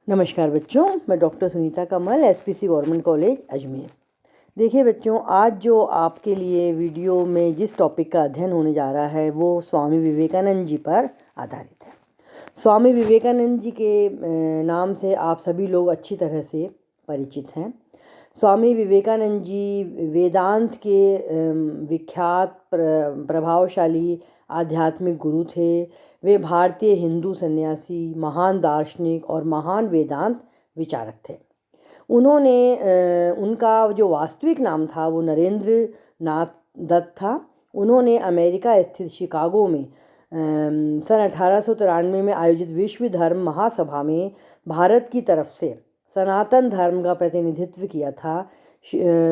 नमस्कार बच्चों, मैं डॉक्टर सुनीता कमल, एसपीसी गवर्नमेंट कॉलेज अजमेर। देखिए बच्चों, आज जो आपके लिए वीडियो में जिस टॉपिक का अध्ययन होने जा रहा है वो स्वामी विवेकानंद जी पर आधारित है। स्वामी विवेकानंद जी के नाम से आप सभी लोग अच्छी तरह से परिचित हैं। स्वामी विवेकानंद जी वेदांत के विख्यात प्रभावशाली आध्यात्मिक गुरु थे। वे भारतीय हिंदू सन्यासी, महान दार्शनिक और महान वेदांत विचारक थे। उन्होंने उनका जो वास्तविक नाम था वो नरेंद्र नाथ दत्त था। उन्होंने अमेरिका स्थित शिकागो में सन 1893 में आयोजित विश्व धर्म महासभा में भारत की तरफ से सनातन धर्म का प्रतिनिधित्व किया था।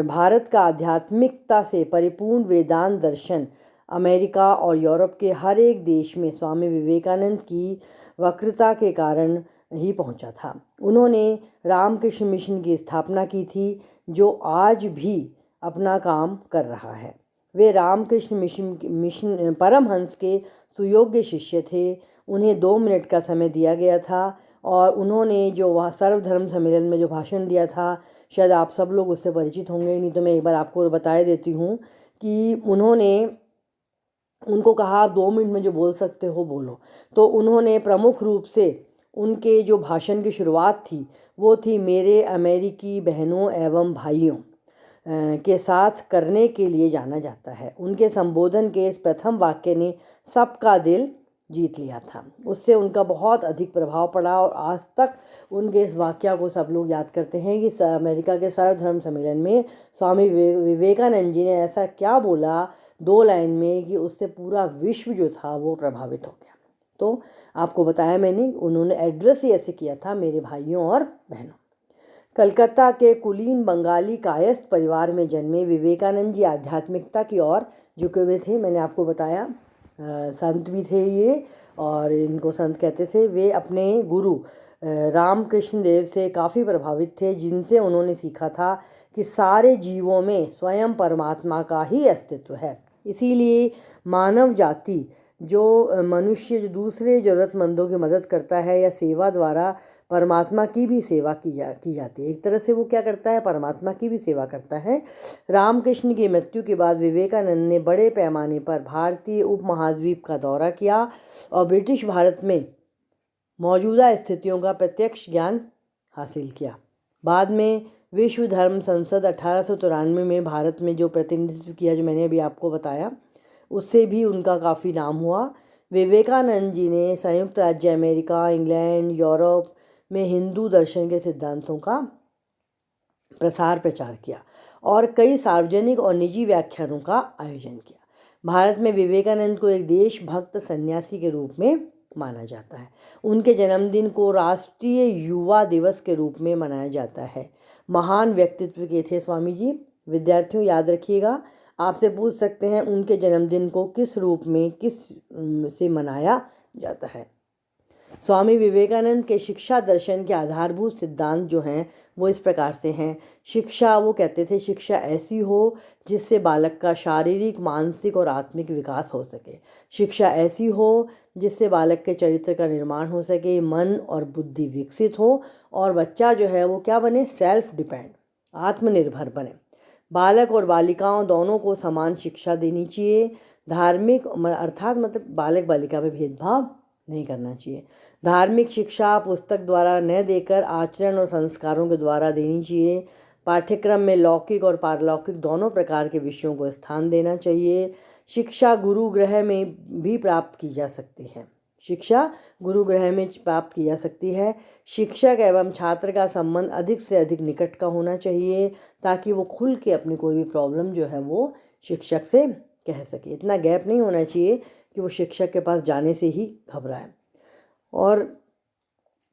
भारत का आध्यात्मिकता से परिपूर्ण वेदांत दर्शन अमेरिका और यूरोप के हर एक देश में स्वामी विवेकानंद की वक्रता के कारण ही पहुंचा था। उन्होंने रामकृष्ण मिशन की स्थापना की थी, जो आज भी अपना काम कर रहा है। वे रामकृष्ण मिशन परमहंस के सुयोग्य शिष्य थे। उन्हें 2 मिनट का समय दिया गया था और उन्होंने जो वहाँ सर्वधर्म सम्मेलन में जो भाषण दिया था, शायद आप सब लोग उससे परिचित होंगे, नहीं तो मैं एक बार आपको बता देती हूँ कि उनको कहा आप 2 मिनट में जो बोल सकते हो बोलो। तो उन्होंने प्रमुख रूप से उनके जो भाषण की शुरुआत थी वो थी, मेरे अमेरिकी बहनों एवं भाइयों के साथ करने के लिए जाना जाता है। उनके संबोधन के इस प्रथम वाक्य ने सबका दिल जीत लिया था। उससे उनका बहुत अधिक प्रभाव पड़ा और आज तक उनके इस वाक्य को सब लोग याद करते हैं कि अमेरिका के सर्वधर्म सम्मेलन में स्वामी विवेकानंद जी ने ऐसा क्या बोला 2 लाइन में कि उससे पूरा विश्व जो था वो प्रभावित हो गया। तो आपको बताया मैंने, उन्होंने एड्रेस ही ऐसे किया था, मेरे भाइयों और बहनों। कलकत्ता के कुलीन बंगाली कायस्थ परिवार में जन्मे विवेकानंद जी आध्यात्मिकता की ओर झुके हुए थे। मैंने आपको बताया संत भी थे ये, और इनको संत कहते थे। वे अपने गुरु रामकृष्ण देव से काफ़ी प्रभावित थे, जिनसे उन्होंने सीखा था कि सारे जीवों में स्वयं परमात्मा का ही अस्तित्व है। इसीलिए मानव जाति जो मनुष्य जो दूसरे ज़रूरतमंदों की मदद करता है या सेवा द्वारा परमात्मा की भी सेवा की जाती है। एक तरह से वो क्या करता है, परमात्मा की भी सेवा करता है। रामकृष्ण की मृत्यु के बाद विवेकानंद ने बड़े पैमाने पर भारतीय उपमहाद्वीप का दौरा किया और ब्रिटिश भारत में मौजूदा स्थितियों का प्रत्यक्ष ज्ञान हासिल किया। बाद में विश्व धर्म संसद 1893 में भारत में जो प्रतिनिधित्व किया, जो मैंने अभी आपको बताया, उससे भी उनका काफ़ी नाम हुआ। विवेकानंद जी ने संयुक्त राज्य अमेरिका, इंग्लैंड, यूरोप में हिंदू दर्शन के सिद्धांतों का प्रसार प्रचार किया और कई सार्वजनिक और निजी व्याख्यानों का आयोजन किया। भारत में विवेकानंद को एक देशभक्त सन्यासी के रूप में माना जाता है। उनके जन्मदिन को राष्ट्रीय युवा दिवस के रूप में मनाया जाता है। महान व्यक्तित्व के थे स्वामी जी। विद्यार्थियों याद रखिएगा, आपसे पूछ सकते हैं उनके जन्मदिन को किस रूप में किस से मनाया जाता है। स्वामी विवेकानंद के शिक्षा दर्शन के आधारभूत सिद्धांत जो हैं वो इस प्रकार से हैं। शिक्षा, वो कहते थे, शिक्षा ऐसी हो जिससे बालक का शारीरिक, मानसिक और आत्मिक विकास हो सके। शिक्षा ऐसी हो जिससे बालक के चरित्र का निर्माण हो सके, मन और बुद्धि विकसित हो और बच्चा जो है वो क्या बने, सेल्फ डिपेंड, आत्मनिर्भर बने। बालक और बालिकाओं दोनों को समान शिक्षा देनी चाहिए। धार्मिक अर्थात मतलब बालक बालिका में भेदभाव नहीं करना चाहिए। धार्मिक शिक्षा पुस्तक द्वारा न देकर आचरण और संस्कारों के द्वारा देनी चाहिए। पाठ्यक्रम में लौकिक और पारलौकिक दोनों प्रकार के विषयों को स्थान देना चाहिए। शिक्षा गुरु गृह में भी प्राप्त की जा सकती है। शिक्षा गुरु गृह में प्राप्त की जा सकती है। शिक्षक एवं छात्र का संबंध अधिक से अधिक निकट का होना चाहिए, ताकि वो खुल के अपनी कोई भी प्रॉब्लम जो है वो शिक्षक से कह सके। इतना गैप नहीं होना चाहिए कि वो शिक्षक के पास जाने से ही घबराए। और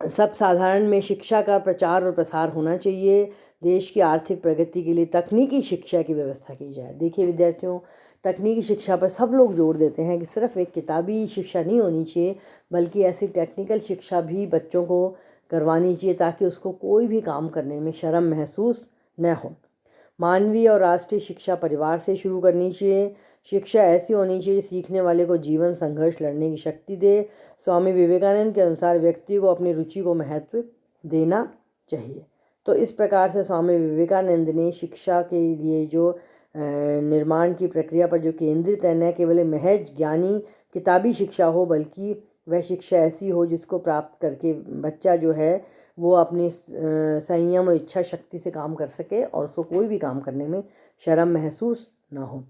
सब साधारण में शिक्षा का प्रचार और प्रसार होना चाहिए। देश की आर्थिक प्रगति के लिए तकनीकी शिक्षा की व्यवस्था की जाए। देखिए विद्यार्थियों, तकनीकी शिक्षा पर सब लोग जोर देते हैं कि सिर्फ एक किताबी शिक्षा नहीं होनी चाहिए, बल्कि ऐसी टेक्निकल शिक्षा भी बच्चों को करवानी चाहिए ताकि उसको कोई भी काम करने में शर्म महसूस न हो। मानवीय और राष्ट्रीय शिक्षा परिवार से शुरू करनी चाहिए। शिक्षा ऐसी होनी चाहिए सीखने वाले को जीवन संघर्ष लड़ने की शक्ति दे। स्वामी विवेकानंद के अनुसार व्यक्ति को अपनी रुचि को महत्व देना चाहिए। तो इस प्रकार से स्वामी विवेकानंद ने शिक्षा के लिए जो निर्माण की प्रक्रिया पर जो केंद्रित है, न केवल महज ज्ञानी किताबी शिक्षा हो, बल्कि वह शिक्षा ऐसी हो जिसको प्राप्त करके बच्चा जो है वो अपनी संयम और इच्छा शक्ति से काम कर सके और उसको कोई भी काम करने में शर्म महसूस ना हो।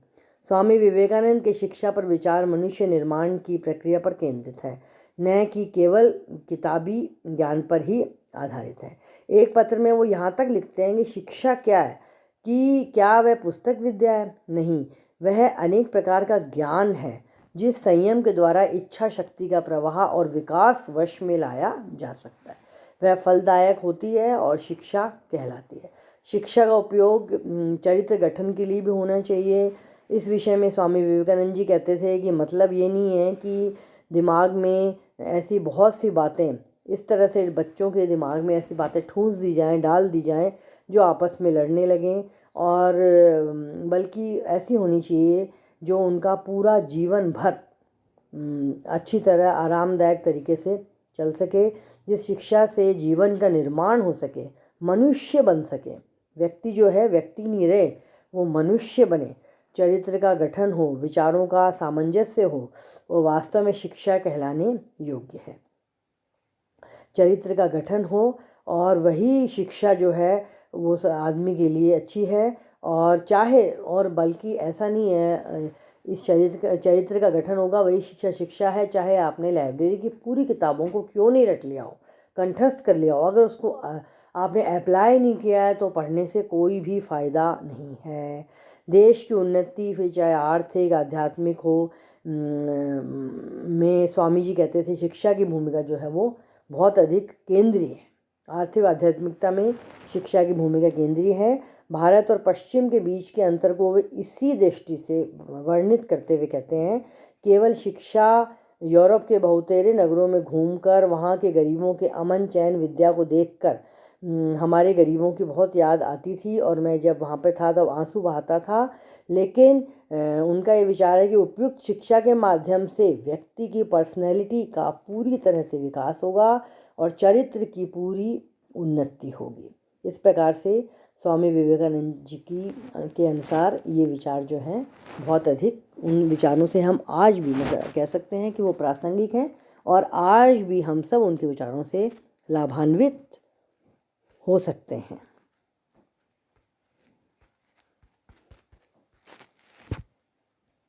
स्वामी विवेकानंद के शिक्षा पर विचार मनुष्य निर्माण की प्रक्रिया पर केंद्रित है, न कि केवल किताबी ज्ञान पर ही आधारित है। एक पत्र में वो यहाँ तक लिखते हैं कि शिक्षा क्या है, कि क्या वह पुस्तक विद्या है? नहीं, वह अनेक प्रकार का ज्ञान है जिस संयम के द्वारा इच्छा शक्ति का प्रवाह और विकास वश में लाया जा सकता है। वह फलदायक होती है और शिक्षा कहलाती है। शिक्षा का उपयोग चरित्र गठन के लिए भी होना चाहिए। इस विषय में स्वामी विवेकानंद जी कहते थे कि मतलब ये नहीं है कि दिमाग में ऐसी बहुत सी बातें, इस तरह से बच्चों के दिमाग में ऐसी बातें ठूंस दी जाएं, डाल दी जाएं जो आपस में लड़ने लगें, और बल्कि ऐसी होनी चाहिए जो उनका पूरा जीवन भर अच्छी तरह आरामदायक तरीके से चल सके, जिस शिक्षा से जीवन का निर्माण हो सके, मनुष्य बन सके। व्यक्ति जो है व्यक्ति नहीं रहे, वो मनुष्य बने, चरित्र का गठन हो, विचारों का सामंजस्य हो, वो वास्तव में शिक्षा कहलाने योग्य है। चरित्र का गठन हो और वही शिक्षा जो है वो आदमी के लिए अच्छी है। और चाहे, और बल्कि ऐसा नहीं है, इस चरित्र का गठन होगा वही शिक्षा है, चाहे आपने लाइब्रेरी की पूरी किताबों को क्यों नहीं रट लिया हो, कंठस्थ कर लिया हो, अगर उसको आपने अप्लाई नहीं किया है तो पढ़ने से कोई भी फ़ायदा नहीं है। देश की उन्नति फिर चाहे आर्थिक आध्यात्मिक हो, में स्वामी जी कहते थे शिक्षा की भूमिका जो है वो बहुत अधिक केंद्रीय है। आर्थिक आध्यात्मिकता में शिक्षा की भूमिका केंद्रीय है। भारत और पश्चिम के बीच के अंतर को वे इसी दृष्टि से वर्णित करते हुए कहते हैं, केवल शिक्षा यूरोप के बहुतेरे नगरों में घूमकर वहाँ के गरीबों के अमन चैन विद्या को देखकर हमारे गरीबों की बहुत याद आती थी, और मैं जब वहाँ पर था तब आंसू बहाता था। लेकिन उनका ये विचार है कि उपयुक्त शिक्षा के माध्यम से व्यक्ति की पर्सनैलिटी का पूरी तरह से विकास होगा और चरित्र की पूरी उन्नति होगी। इस प्रकार से स्वामी विवेकानंद जी के अनुसार ये विचार जो हैं बहुत अधिक, उन विचारों से हम आज भी मतलब कह सकते हैं कि वो प्रासंगिक हैं, और आज भी हम सब उनके विचारों से लाभान्वित हो सकते हैं।